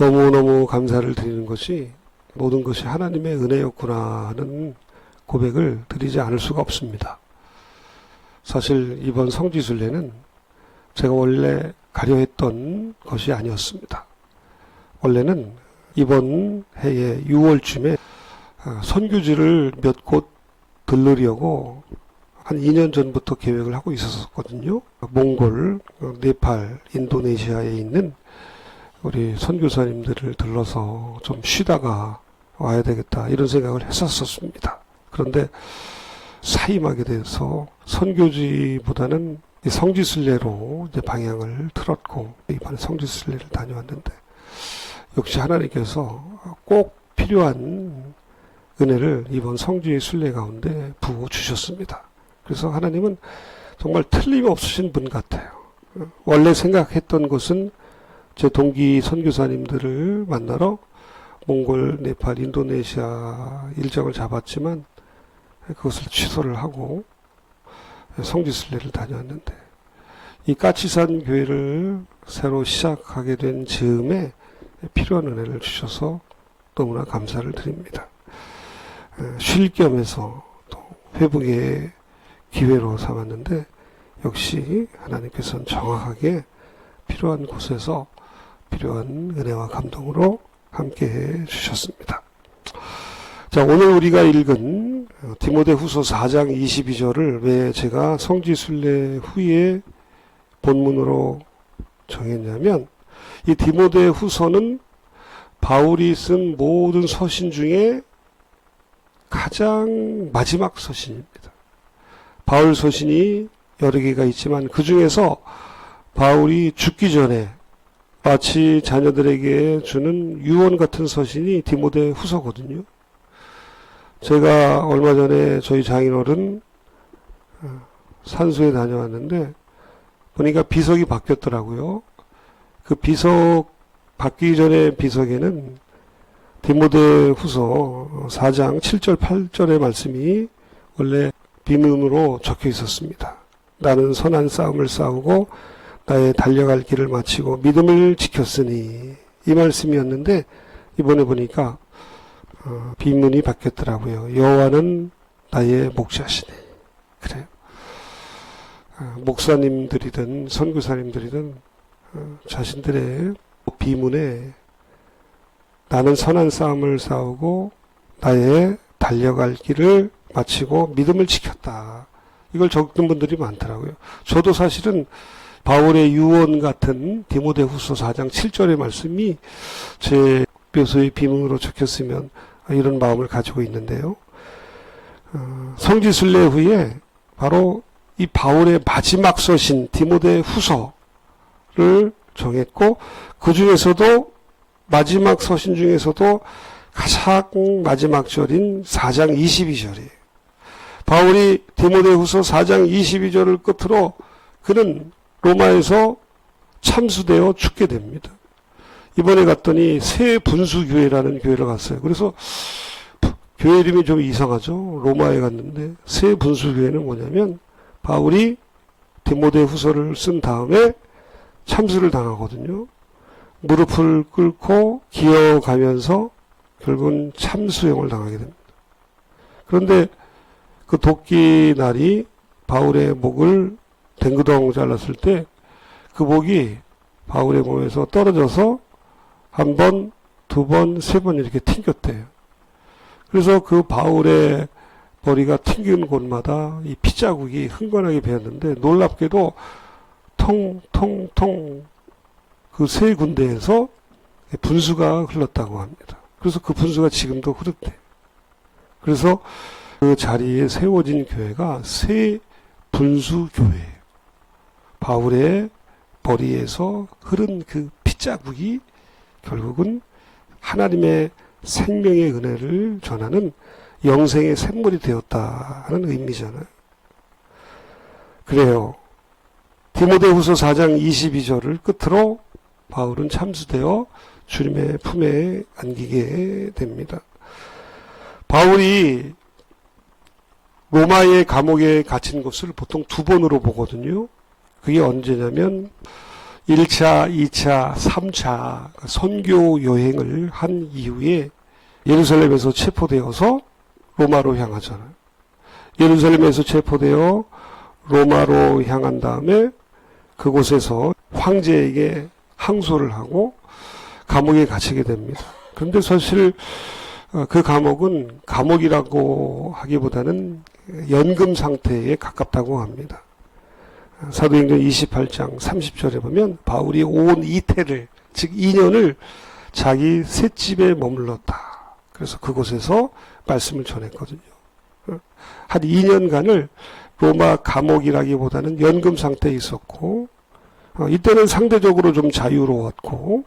너무너무 감사를 드리는 것이 모든 것이 하나님의 은혜였구나 하는 고백을 드리지 않을 수가 없습니다. 사실 이번 성지순례는 제가 원래 가려 했던 것이 아니었습니다. 원래는 이번 해의 6월쯤에 선교지를 몇 곳 들르려고 한 2년 전부터 계획을 하고 있었거든요. 몽골, 네팔, 인도네시아에 있는 우리 선교사님들을 들러서 좀 쉬다가 와야 되겠다 이런 생각을 했었습니다. 그런데 사임하게 돼서 선교지보다는 성지순례로 이제 방향을 틀었고 이번에 성지순례를 다녀왔는데 역시 하나님께서 꼭 필요한 은혜를 이번 성지순례 가운데 부어주셨습니다. 그래서 하나님은 정말 틀림없으신 분 같아요. 원래 생각했던 것은 제 동기 선교사님들을 만나러 몽골, 네팔, 인도네시아 일정을 잡았지만 그것을 취소를 하고 성지순례를 다녀왔는데 이 까치산 교회를 새로 시작하게 된 즈음에 필요한 은혜를 주셔서 너무나 감사를 드립니다. 쉴 겸해서 또 회복의 기회로 삼았는데 역시 하나님께서는 정확하게 필요한 곳에서 필요한 은혜와 감동으로 함께해 주셨습니다. 자, 오늘 우리가 읽은 디모데후서 4장 22절을 왜 제가 성지순례 후에 본문으로 정했냐면 이 디모데후서는 바울이 쓴 모든 서신 중에 가장 마지막 서신입니다. 바울 서신이 여러 개가 있지만 그 중에서 바울이 죽기 전에 마치 자녀들에게 주는 유언 같은 서신이 디모데후서거든요. 제가 얼마 전에 저희 장인어른 산소에 다녀왔는데 보니까 비석이 바뀌었더라고요. 그 비석 바뀌기 전에 비석에는 디모데후서 4장 7절 8절의 말씀이 원래 비문으로 적혀 있었습니다. 나는 선한 싸움을 싸우고 나의 달려갈 길을 마치고 믿음을 지켰으니 이 말씀이었는데 이번에 보니까 비문이 바뀌었더라고요. 여호와는 나의 목자시네. 그래요. 목사님들이든 선교사님들이든 자신들의 비문에 나는 선한 싸움을 싸우고 나의 달려갈 길을 마치고 믿음을 지켰다. 이걸 적는 분들이 많더라고요. 저도 사실은 바울의 유언 같은 디모데후서 4장 7절의 말씀이 제 묘소의 비문으로 적혔으면 이런 마음을 가지고 있는데요. 성지순례 후에 바로 이 바울의 마지막 서신 디모데후서를 정했고 그 중에서도 마지막 서신 중에서도 가장 마지막 절인 4장 22절이에요. 바울이 디모데후서 4장 22절을 끝으로 그는 로마에서 참수되어 죽게 됩니다. 이번에 갔더니 새 분수교회라는 교회를 갔어요. 그래서 교회 이름이 좀 이상하죠. 로마에 갔는데 새 분수교회는 뭐냐면 바울이 디모데후서를 쓴 다음에 참수를 당하거든요. 무릎을 꿇고 기어가면서 결국은 참수형을 당하게 됩니다. 그런데 그 도끼 날이 바울의 목을 댕그덩 잘랐을 때 그 목이 바울의 몸에서 떨어져서 한 번, 두 번, 세 번 이렇게 튕겼대요. 그래서 그 바울의 머리가 튕긴 곳마다 이 피자국이 흥건하게 배었는데 놀랍게도 통통통 그 세 군데에서 분수가 흘렀다고 합니다. 그래서 그 분수가 지금도 흐르대요. 그래서 그 자리에 세워진 교회가 새 분수교회예요. 바울의 머리에서 흐른 그 피자국이 결국은 하나님의 생명의 은혜를 전하는 영생의 샘물이 되었다는 의미잖아요. 그래요. 디모데후서 4장 22절을 끝으로 바울은 참수되어 주님의 품에 안기게 됩니다. 바울이 로마의 감옥에 갇힌 것을 보통 두 번으로 보거든요. 그게 언제냐면 1차, 2차, 3차 선교 여행을 한 이후에 예루살렘에서 체포되어서 로마로 향하잖아요. 예루살렘에서 체포되어 로마로 향한 다음에 그곳에서 황제에게 항소를 하고 감옥에 갇히게 됩니다. 그런데 사실 그 감옥은 감옥이라고 하기보다는 연금 상태에 가깝다고 합니다. 사도행전 28장 30절에 보면 바울이 온 이태를, 즉 2년을 자기 셋집에 머물렀다. 그래서 그곳에서 말씀을 전했거든요. 한 2년간을 로마 감옥이라기보다는 연금 상태에 있었고, 이때는 상대적으로 좀 자유로웠고,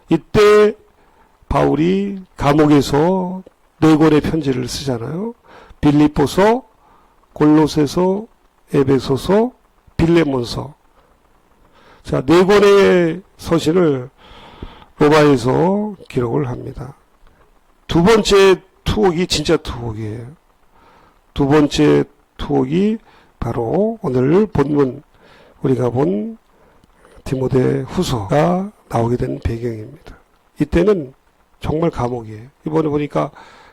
이때 바울이 감옥에서 4권의 편지를 쓰잖아요. 빌립보서, 골로새서, 에베소서, 빌레몬서. 자, 4권의 서신을 로마에서 기록을 합니다. 두 번째 투옥이 진짜 투옥이에요. 두 번째 투옥이 바로 오늘 본문 우리가 본 디모데 후서가 나오게 된 배경입니다. 이때는 정말 감옥이에요. 이번에 보니까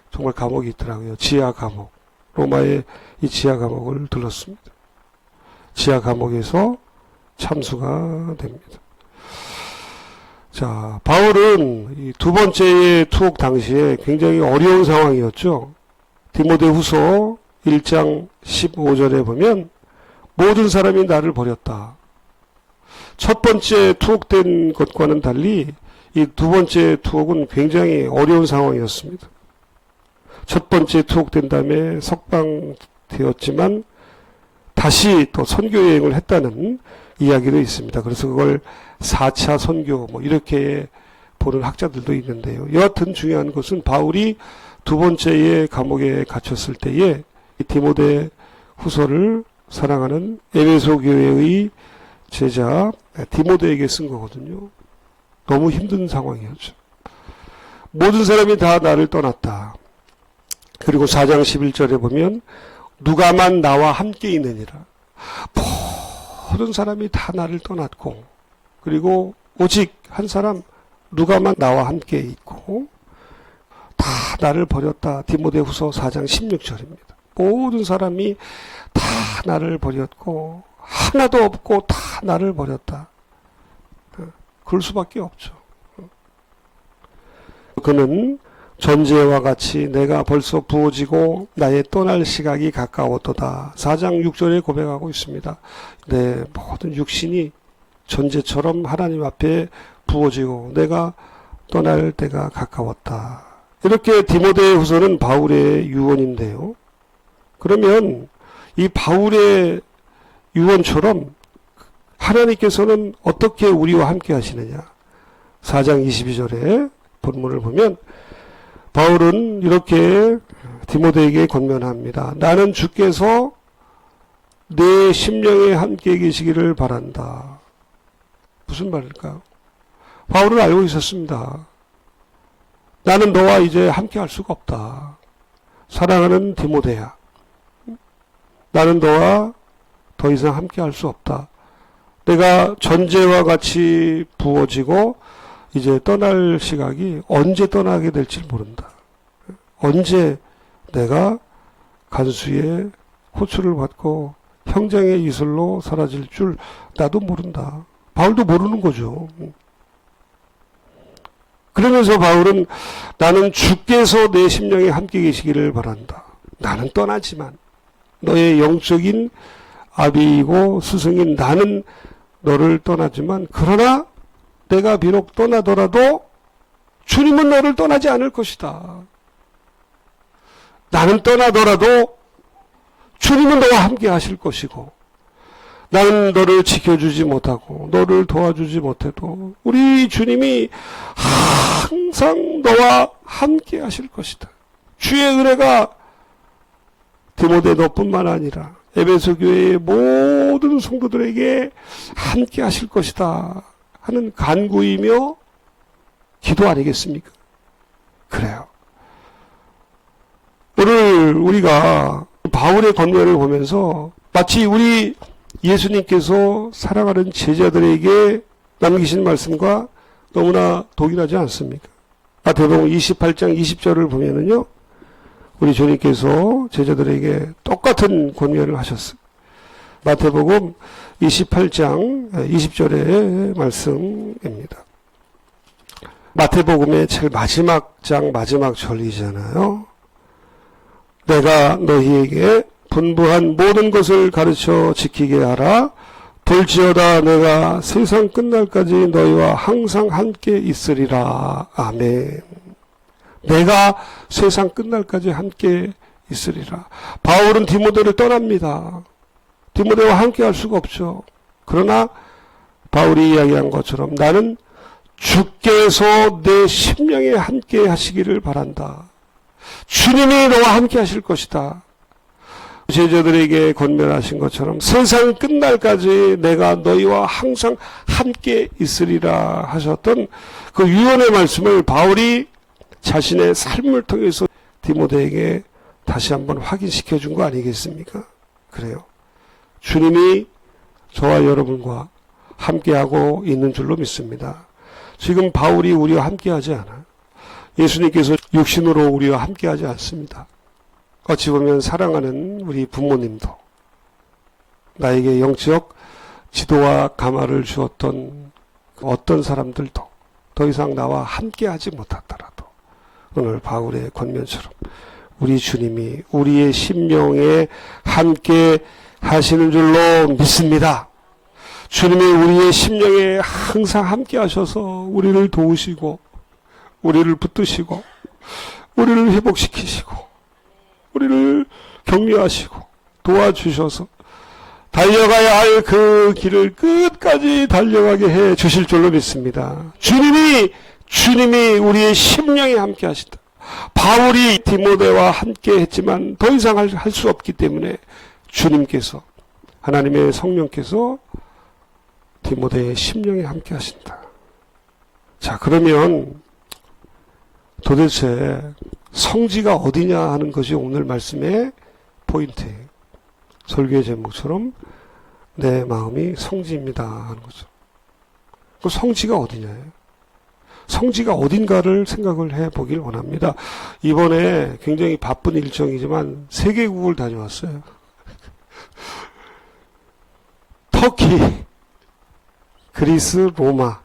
정말 감옥이 있더라고요. 지하 감옥. 로마의 이 지하 감옥을 들렀습니다. 지하 감옥에서 참수가 됩니다. 자, 바울은 이 두 번째의 투옥 당시에 굉장히 어려운 상황이었죠. 디모데 후서 1장 15절에 보면 모든 사람이 나를 버렸다. 첫 번째 투옥된 것과는 달리 이 두 번째 투옥은 굉장히 어려운 상황이었습니다. 첫 번째 투옥된 다음에 석방되었지만 다시 또 선교 여행을 했다는 이야기도 있습니다. 그래서 그걸 4차 선교 이렇게 보는 학자들도 있는데요. 여하튼 중요한 것은 바울이 두 번째의 감옥에 갇혔을 때에 이 디모데 후서를 사랑하는 에베소 교회의 제자 디모데에게 쓴 거거든요. 너무 힘든 상황이었죠. 모든 사람이 다 나를 떠났다. 그리고 4장 11절에 보면 누가만 나와 함께 있느니라. 모든 사람이 다 나를 떠났고 그리고 오직 한 사람 누가만 나와 함께 있고 다 나를 버렸다. 디모데 후서 4장 16절입니다. 모든 사람이 다 나를 버렸고 하나도 없고 다 나를 버렸다. 그럴 수밖에 없죠. 그는 전제와 같이 내가 벌써 부어지고 나의 떠날 시각이 가까웠도다. 4장 6절에 고백하고 있습니다. 내 모든 육신이 전제처럼 하나님 앞에 부어지고 내가 떠날 때가 가까웠다. 이렇게 디모데 후서는 바울의 유언인데요. 그러면 이 바울의 유언처럼 하나님께서는 어떻게 우리와 함께 하시느냐. 4장 22절에 본문을 보면 바울은 이렇게 디모데에게 권면합니다. 나는 주께서 내 심령에 함께 계시기를 바란다. 무슨 말일까요? 바울은 알고 있었습니다. 나는 너와 이제 함께 할 수가 없다. 사랑하는 디모데야. 나는 너와 더 이상 함께 할 수 없다. 내가 전제와 같이 부어지고 이제 떠날 시각이 언제 떠나게 될지 모른다. 언제 내가 간수의 호출을 받고 형장의 이슬로 사라질 줄 나도 모른다. 바울도 모르는 거죠. 그러면서 바울은 나는 주께서 내 심령에 함께 계시기를 바란다. 나는 떠나지만 너의 영적인 아비이고 스승인 나는 너를 떠나지만 그러나 내가 비록 떠나더라도 주님은 너를 떠나지 않을 것이다. 나는 떠나더라도 주님은 너와 함께 하실 것이고 나는 너를 지켜주지 못하고 너를 도와주지 못해도 우리 주님이 항상 너와 함께 하실 것이다. 주의 은혜가 디모데 너뿐만 아니라 에베소 교회의 모든 성도들에게 함께 하실 것이다 하는 간구이며 기도 아니겠습니까? 그래요. 오늘 우리가 바울의 권면을 보면서 마치 우리 예수님께서 사랑하는 제자들에게 남기신 말씀과 너무나 동일하지 않습니까? 마태복음 28장 20절을 보면은요, 우리 주님께서 제자들에게 똑같은 권면을 하셨어요. 마태복음 28장 20절의 말씀입니다. 마태복음의 제일 마지막 장 마지막 절이잖아요. 내가 너희에게 분부한 모든 것을 가르쳐 지키게 하라. 볼지어다 내가 세상 끝날까지 너희와 항상 함께 있으리라. 아멘. 내가 세상 끝날까지 함께 있으리라. 바울은 디모데를 떠납니다. 디모데와 함께 할 수가 없죠. 그러나 바울이 이야기한 것처럼 나는 주께서 내 심령에 함께 하시기를 바란다. 주님이 너와 함께 하실 것이다. 제자들에게 권면하신 것처럼 세상 끝날까지 내가 너희와 항상 함께 있으리라 하셨던 그 유언의 말씀을 바울이 자신의 삶을 통해서 디모데에게 다시 한번 확인시켜 준 거 아니겠습니까? 그래요. 주님이 저와 여러분과 함께하고 있는 줄로 믿습니다. 지금 바울이 우리와 함께하지 않아요. 예수님께서 육신으로 우리와 함께하지 않습니다. 어찌 보면 사랑하는 우리 부모님도, 나에게 영적 지도와 감화를 주었던 어떤 사람들도 더 이상 나와 함께하지 못하더라도 오늘 바울의 권면처럼 우리 주님이 우리의 심령에 함께 하시는 줄로 믿습니다. 주님이 우리의 심령에 항상 함께 하셔서 우리를 도우시고 우리를 붙드시고 우리를 회복시키시고 우리를 격려하시고 도와주셔서 달려가야 할 그 길을 끝까지 달려가게 해 주실 줄로 믿습니다. 주님이 우리의 심령에 함께 하시다. 바울이 디모데와 함께 했지만 더 이상 할 수 없기 때문에 주님께서, 하나님의 성령께서 디모데의 심령에 함께 하신다. 자, 그러면 도대체 성지가 어디냐 하는 것이 오늘 말씀의 포인트예요. 설교의 제목처럼 내 마음이 성지입니다 하는 거죠. 그 성지가 어디냐예요. 성지가 어딘가를 생각을 해보길 원합니다. 이번에 굉장히 바쁜 일정이지만 세계국을 다녀왔어요. 터키, 그리스, 로마.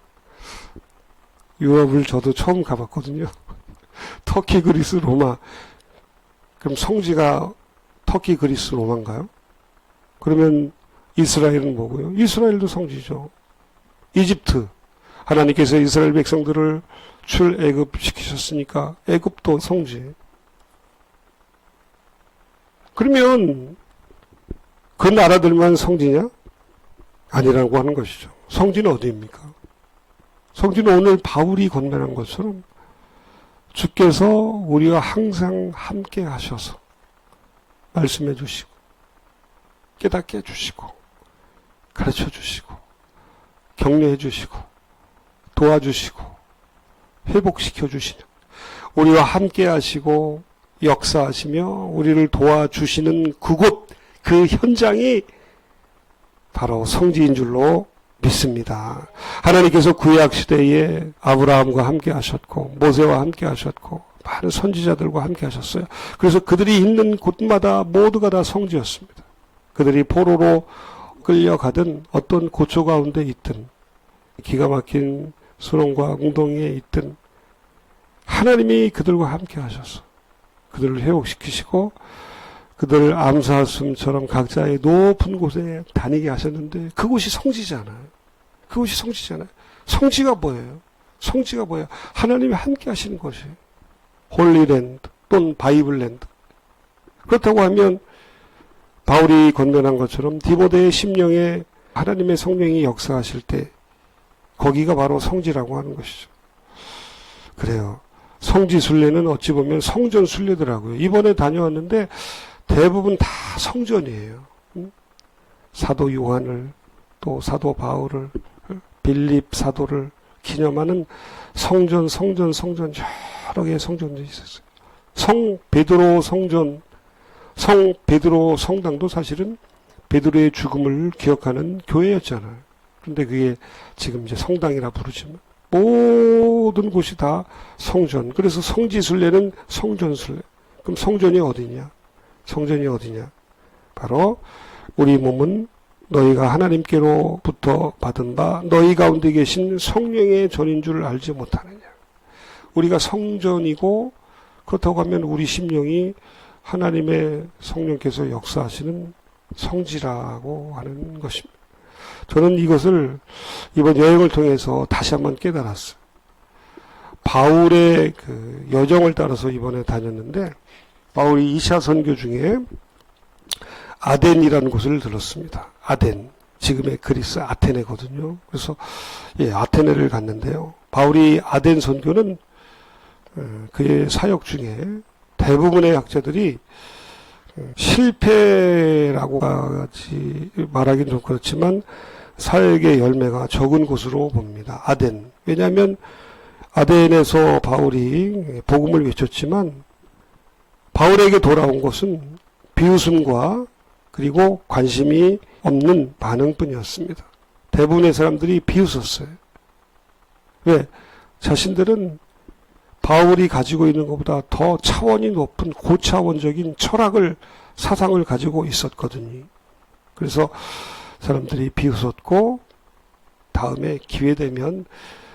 유럽을 저도 처음 가봤거든요. 터키, 그리스, 로마. 그럼 성지가 터키, 그리스, 로마인가요? 그러면 이스라엘은 뭐고요? 이스라엘도 성지죠. 이집트. 하나님께서 이스라엘 백성들을 출애굽 시키셨으니까 애굽도 성지. 그러면 그 나라들만 성지냐? 아니라고 하는 것이죠. 성지는 어디입니까? 성지는 오늘 바울이 권면한 것처럼 주께서 우리와 항상 함께 하셔서 말씀해 주시고 깨닫게 해주시고 가르쳐 주시고 격려해 주시고 도와주시고 회복시켜 주시는, 우리와 함께 하시고 역사하시며 우리를 도와주시는 그곳, 그 현장이 바로 성지인 줄로 믿습니다. 하나님께서 구약 시대에 아브라함과 함께 하셨고 모세와 함께 하셨고 많은 선지자들과 함께 하셨어요. 그래서 그들이 있는 곳마다 모두가 다 성지였습니다. 그들이 포로로 끌려가든 어떤 고초 가운데 있든 기가 막힌 수렁과 웅덩이에 있든 하나님이 그들과 함께 하셔서 그들을 회복시키시고 그들을 암사슴처럼 각자의 높은 곳에 다니게 하셨는데 그곳이 성지잖아요. 그곳이 성지잖아요. 성지가 뭐예요? 성지가 뭐예요? 하나님이 함께 하시는 것이에요. 홀리랜드 또는 바이블랜드. 그렇다고 하면 바울이 권면한 것처럼 디모데의 심령에 하나님의 성령이 역사하실 때 거기가 바로 성지라고 하는 것이죠. 그래요. 성지 순례는 어찌 보면 성전 순례더라고요. 이번에 다녀왔는데 대부분 다 성전이에요. 사도 요한을, 또 사도 바울을, 빌립 사도를 기념하는 성전 여러 개의 성전들이 있었어요. 성 베드로 성전, 성 베드로 성당도 사실은 베드로의 죽음을 기억하는 교회였잖아요. 근데 그게 지금 이제 성당이라 부르지만 모든 곳이 다 성전. 그래서 성지순례는 성전순례. 그럼 성전이 어디냐? 성전이 어디냐? 바로 우리 몸은 너희가 하나님께로부터 받은 바 너희 가운데 계신 성령의 전인 줄 알지 못하느냐? 우리가 성전이고 그렇다고 하면 우리 심령이 하나님의 성령께서 역사하시는 성지라고 하는 것입니다. 저는 이것을 이번 여행을 통해서 다시 한번 깨달았어요. 바울의 그 여정을 따라서 이번에 다녔는데 바울이 2차 선교 중에 아덴이라는 곳을 들렀습니다. 아덴, 지금의 그리스 아테네거든요. 그래서 아테네를 갔는데요. 바울이 아덴 선교는 그의 사역 중에 대부분의 학자들이 실패라고 말하기는 좀 그렇지만 사역의 열매가 적은 곳으로 봅니다. 아덴. 왜냐하면 아덴에서 바울이 복음을 외쳤지만 바울에게 돌아온 것은 비웃음과 그리고 관심이 없는 반응뿐이었습니다. 대부분의 사람들이 비웃었어요. 왜? 자신들은 바울이 가지고 있는 것보다 더 차원이 높은 고차원적인 철학을, 사상을 가지고 있었거든요. 그래서 사람들이 비웃었고 다음에 기회되면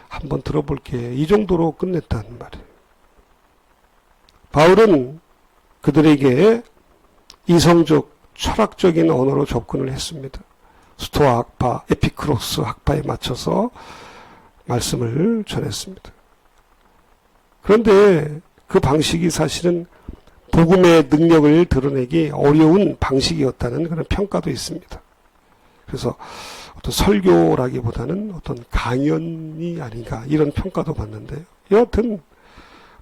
한번 들어볼게. 이 정도로 끝냈다는 말이에요. 바울은 그들에게 이성적, 철학적인 언어로 접근을 했습니다. 스토아 학파, 에피크로스 학파에 맞춰서 말씀을 전했습니다. 그런데 그 방식이 사실은 복음의 능력을 드러내기 어려운 방식이었다는 그런 평가도 있습니다. 그래서 어떤 설교라기보다는 어떤 강연이 아닌가 이런 평가도 받는데요. 여하튼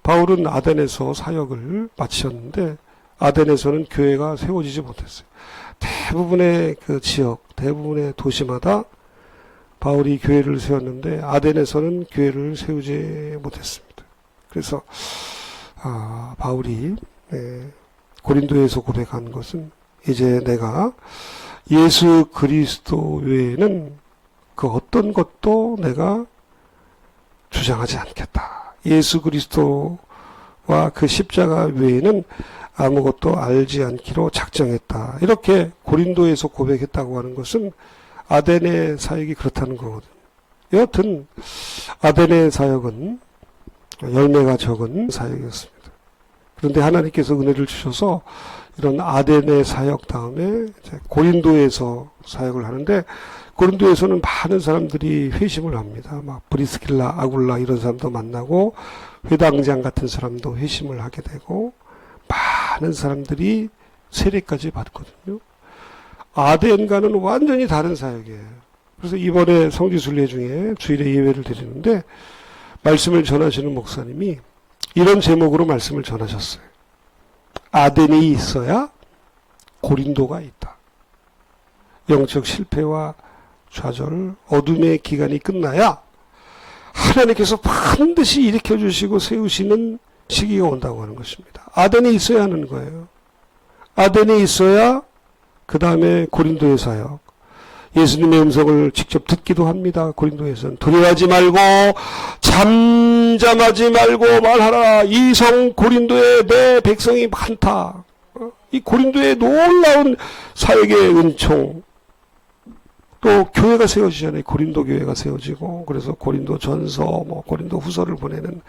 바울은 아덴에서 사역을 마쳤는데 아덴에서는 교회가 세워지지 못했어요. 대부분의 그 지역, 대부분의 도시마다 바울이 교회를 세웠는데 아덴에서는 교회를 세우지 못했습니다. 그래서 바울이 고린도에서 고백한 것은 이제 내가 예수 그리스도 외에는 그 어떤 것도 내가 주장하지 않겠다. 예수 그리스도와 그 십자가 외에는 아무것도 알지 않기로 작정했다. 이렇게 고린도에서 고백했다고 하는 것은 아덴의 사역이 그렇다는 거거든요. 여하튼 아덴의 사역은 열매가 적은 사역이었습니다. 그런데 하나님께서 은혜를 주셔서 이런 아덴의 사역 다음에 이제 고린도에서 사역을 하는데 고린도에서는 많은 사람들이 회심을 합니다. 막 브리스길라, 아굴라 이런 사람도 만나고 회당장 같은 사람도 회심을 하게 되고 많은 사람들이 세례까지 받거든요. 아덴과는 완전히 다른 사역이에요. 그래서 이번에 성지순례 중에 주일에 예배를 드리는데 말씀을 전하시는 목사님이 이런 제목으로 말씀을 전하셨어요. 아덴이 있어야 고린도가 있다. 영적 실패와 좌절, 어둠의 기간이 끝나야 하나님께서 반드시 일으켜주시고 세우시는 시기가 온다고 하는 것입니다. 아덴이 있어야 하는 거예요. 아덴이 있어야 그 다음에 고린도의 사역. 예수님의 음성을 직접 듣기도 합니다. 고린도에서는 두려워하지 말고 잠잠하지 말고 말하라. 이 성 고린도에 내 백성이 많다. 이 고린도의 놀라운 사역의 은총. 또 교회가 세워지잖아요. 고린도 교회가 세워지고 그래서 고린도 전서, 고린도 후서를 보내는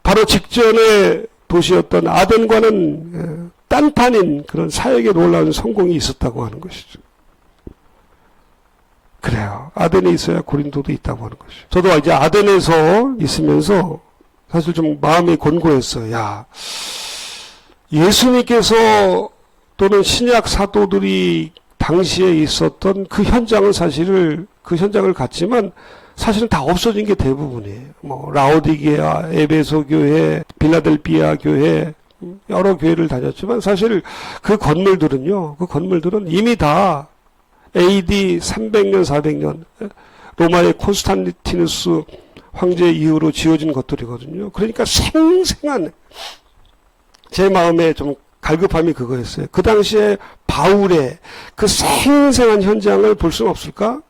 바로 직전의 도시였던 아덴과는 딴판인 그런 사역의 놀라운 성공이 있었다고 하는 것이죠. 그래요. 아덴에 있어야 고린도도 있다고 하는 것이죠. 저도 이제 아덴에서 있으면서 사실 좀 마음이 곤고했어요. 야, 예수님께서 또는 신약 사도들이 당시에 있었던 그 현장은 그 현장을 갔지만 사실은 다 없어진 게 대부분이에요. 라오디게아, 에베소 교회, 빌라델비아 교회, 여러 교회를 다녔지만 사실 그 건물들은 이미 다 AD 300년, 400년 로마의 콘스탄티누스 황제 이후로 지어진 것들이거든요. 그러니까 생생한 제 마음에 좀 갈급함이 그거였어요. 그 당시에 바울의 그 생생한 현장을 볼 수는 없을까?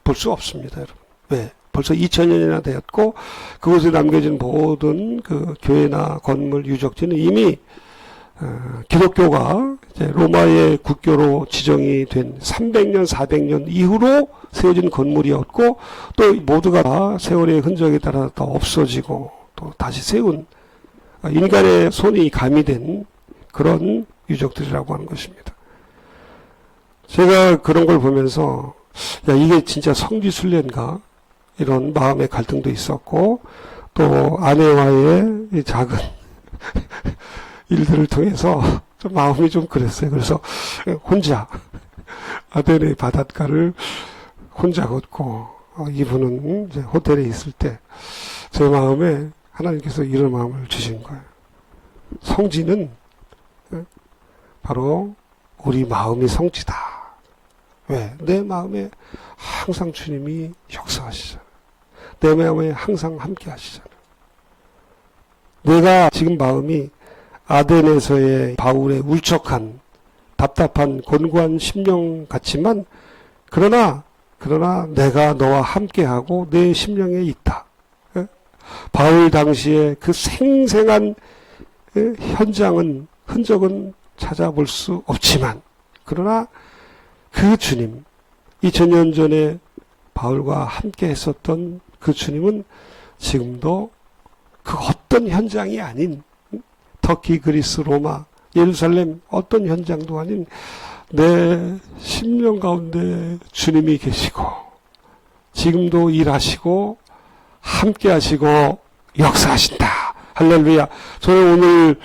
볼 수 없습니다, 여러분. 왜? 벌써 2000년이나 되었고 그곳에 남겨진 모든 그 교회나 건물, 유적지는 이미 기독교가 이제 로마의 국교로 지정이 된 300년, 400년 이후로 세워진 건물이었고 또 모두가 다 세월의 흔적에 따라 다 없어지고 또 다시 세운 인간의 손이 가미된 그런 유적들이라고 하는 것입니다. 제가 그런 걸 보면서 야, 이게 진짜 성지순례인가? 이런 마음의 갈등도 있었고 또 아내와의 이 작은 일들을 통해서 좀 마음이 좀 그랬어요. 그래서 혼자 아테네 바닷가를 혼자 걷고 이분은 이제 호텔에 있을 때 제 마음에 하나님께서 이런 마음을 주신 거예요. 성지는 바로 우리 마음이 성지다. 왜? 내 마음에 항상 주님이 역사하시잖아요. 내 마음에 항상 함께 하시잖아요. 내가 지금 마음이 아덴에서의 바울의 울적한 답답한 곤고한 심령 같지만 그러나 내가 너와 함께하고 내 심령에 있다. 바울 당시에 그 생생한 현장은 흔적은 찾아볼 수 없지만 그러나 그 주님 2000년 전에 바울과 함께 했었던 그 주님은 지금도 그 어떤 현장이 아닌 터키, 그리스, 로마, 예루살렘 어떤 현장도 아닌 내 심령 가운데 주님이 계시고 지금도 일하시고 함께 하시고 역사하신다. 할렐루야. 저는 오늘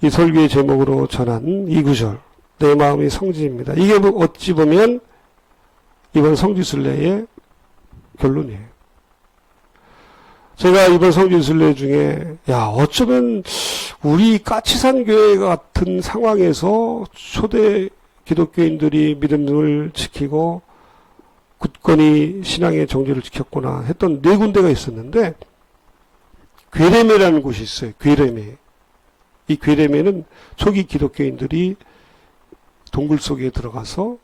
이 설교의 제목으로 전한 이 구절 내 마음이 성지입니다. 이게 어찌 보면 이번 성지순례의 결론이에요. 제가 이번 성지순례 중에 어쩌면 우리 까치산 교회 같은 상황에서 초대 기독교인들이 믿음을 지키고 굳건히 신앙의 정죄를 지켰구나 했던 네 군데가 있었는데 괴레메라는 곳이 있어요. 괴레메. 이 괴레메는 초기 기독교인들이 동굴 속에 들어가서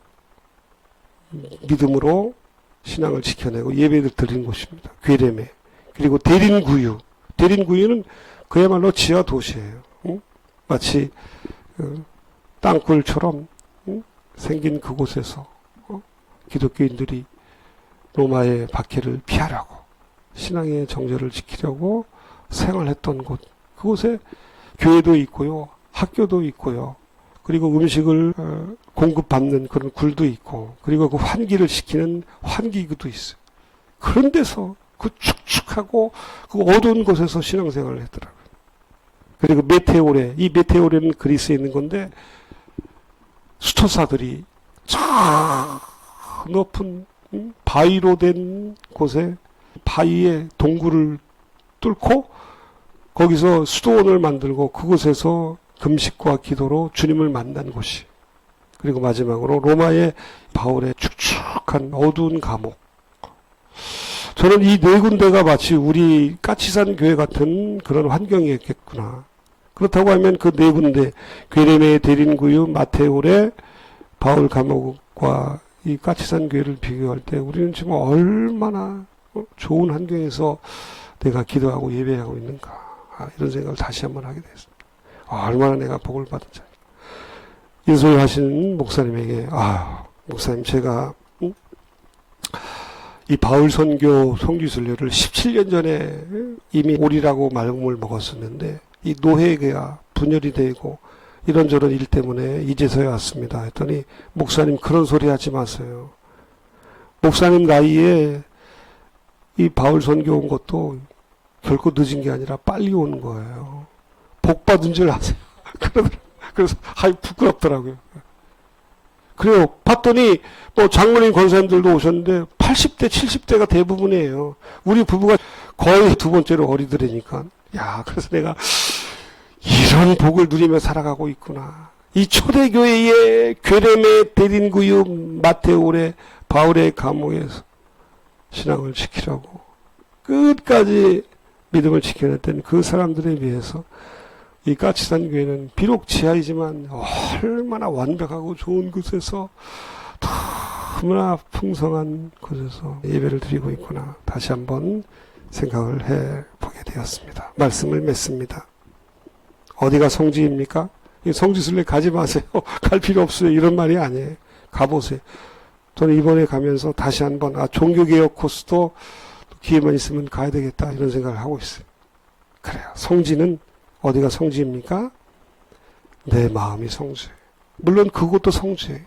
믿음으로 신앙을 지켜내고 예배를 드리는 곳입니다. 괴레메. 그리고 대린구유. 대린구유는 그야말로 지하 도시예요. 응? 마치 땅굴처럼 생긴 그곳에서 기독교인들이 로마의 박해를 피하려고 신앙의 정죄를 지키려고 생활했던 곳. 그곳에 교회도 있고요. 학교도 있고요. 그리고 음식을 공급받는 그런 굴도 있고 그리고 그 환기를 시키는 환기구도 있어요. 그런 데서 그 축축하고 그 어두운 곳에서 신앙생활을 했더라고요. 그리고 메테오레. 이 메테오레는 그리스에 있는 건데 수도사들이 저 높은 바위로 된 곳에 바위에 동굴을 뚫고 거기서 수도원을 만들고 그곳에서 금식과 기도로 주님을 만난 곳이. 그리고 마지막으로 로마의 바울의 축축한 어두운 감옥. 저는 이 네 군데가 마치 우리 까치산 교회 같은 그런 환경이었겠구나. 그렇다고 하면 그 네 군데 괴레메, 대린구유, 마테오레, 바울 감옥과 이 까치산 교회를 비교할 때 우리는 지금 얼마나 좋은 환경에서 내가 기도하고 예배하고 있는가. 이런 생각을 다시 한번 하게 됐습니다. 얼마나 내가 복을 받은 자인가. 인솔하신 목사님에게 목사님 제가 이 바울 선교 성지순례를 17년 전에 이미 오리라고 마음을 먹었었는데 이 노회가 분열이 되고 이런저런 일 때문에 이제서야 왔습니다. 했더니 목사님 그런 소리 하지 마세요. 목사님 나이에 이 바울 선교 온 것도 결코 늦은 게 아니라 빨리 오는 거예요. 복 받은 줄 아세요. 그래서 부끄럽더라고요. 그래요. 봤더니 뭐 장로님 권사님들도 오셨는데 80대 70대가 대부분이에요. 우리 부부가 거의 두 번째로 어리더라니까. 그래서 내가 이런 복을 누리며 살아가고 있구나. 이 초대교회의 괴레메, 대린구유, 마테오레, 바울의 감옥에서 신앙을 지키라고 끝까지 믿음을 지켜냈던 그 사람들에 비해서 이 까치산 교회는 비록 지하이지만 얼마나 완벽하고 좋은 곳에서 너무나 풍성한 곳에서 예배를 드리고 있구나. 다시 한번 생각을 해보게 되었습니다. 말씀을 맺습니다. 어디가 성지입니까? 성지순례 가지 마세요. 갈 필요 없어요. 이런 말이 아니에요. 가보세요. 저는 이번에 가면서 다시 한번 종교개혁 코스도 기회만 있으면 가야 되겠다 이런 생각을 하고 있어요. 그래요. 성지는 어디가 성지입니까? 내 마음이 성지예요. 물론 그곳도 성지예요.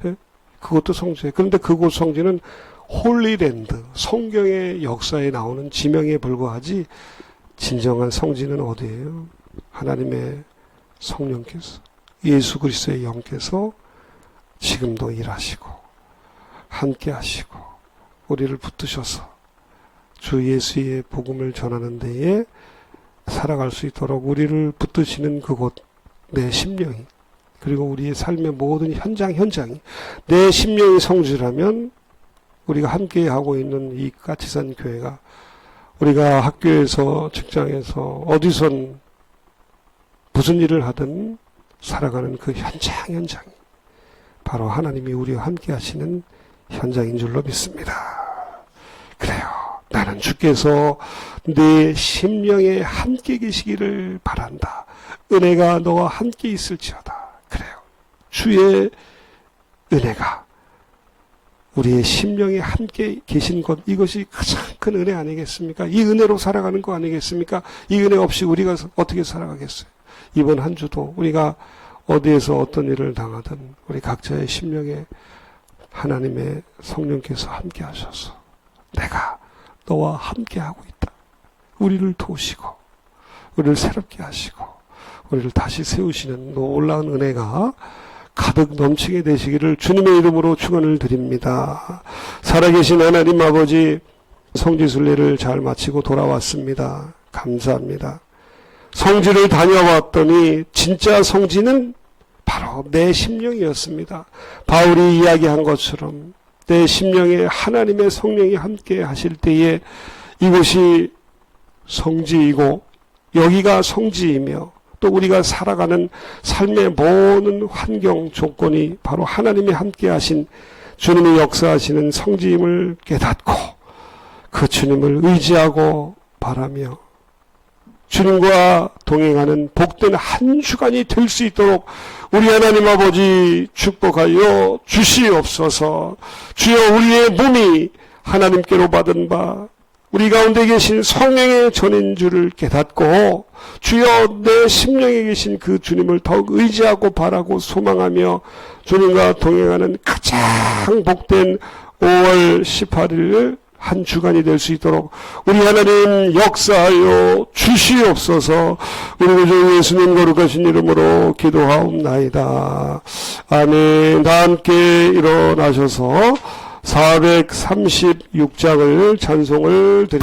예? 그것도 성지예요. 그런데 그곳 성지는 홀리랜드, 성경의 역사에 나오는 지명에 불과하지 진정한 성지는 어디예요? 하나님의 성령께서, 예수 그리스도의 영께서 지금도 일하시고 함께 하시고 우리를 붙드셔서 주 예수의 복음을 전하는 데에 살아갈 수 있도록 우리를 붙드시는 그곳, 내 심령이, 그리고 우리의 삶의 모든 현장이 내 심령이 성지라면 우리가 함께 하고 있는 이 까치산 교회가, 우리가 학교에서, 직장에서, 어디선 무슨 일을 하든 살아가는 그 현장이 바로 하나님이 우리와 함께 하시는 현장인 줄로 믿습니다. 그래요. 나는 주께서 내 심령에 함께 계시기를 바란다. 은혜가 너와 함께 있을지어다. 그래요. 주의 은혜가 우리의 심령에 함께 계신 것, 이것이 가장 큰 은혜 아니겠습니까? 이 은혜로 살아가는 거 아니겠습니까? 이 은혜 없이 우리가 어떻게 살아가겠어요? 이번 한 주도 우리가 어디에서 어떤 일을 당하든 우리 각자의 심령에 하나님의 성령께서 함께 하셔서 내가 너와 함께 하고 있다. 우리를 도우시고 우리를 새롭게 하시고 우리를 다시 세우시는 놀라운 은혜가 가득 넘치게 되시기를 주님의 이름으로 축원을 드립니다. 살아계신 하나님 아버지, 성지순례를 잘 마치고 돌아왔습니다. 감사합니다. 성지를 다녀왔더니 진짜 성지는 바로 내 심령이었습니다. 바울이 이야기한 것처럼 내 심령에 하나님의 성령이 함께 하실 때에 이곳이 성지이고 여기가 성지이며 또 우리가 살아가는 삶의 모든 환경 조건이 바로 하나님이 함께 하신 주님이 역사하시는 성지임을 깨닫고 그 주님을 의지하고 바라며 주님과 동행하는 복된 한 주간이 될 수 있도록 우리 하나님 아버지 축복하여 주시옵소서. 주여, 우리의 몸이 하나님께로 받은 바 우리 가운데 계신 성령의 전인 줄을 깨닫고 주여, 내 심령에 계신 그 주님을 더욱 의지하고 바라고 소망하며 주님과 동행하는 가장 복된 5월 18일 한 주간이 될 수 있도록 우리 하나님 역사하여 주시옵소서. 우리 구주 예수님 거룩하신 이름으로 기도하옵나이다. 아멘. 다 함께 일어나셔서 436장을 찬송을 드립니다.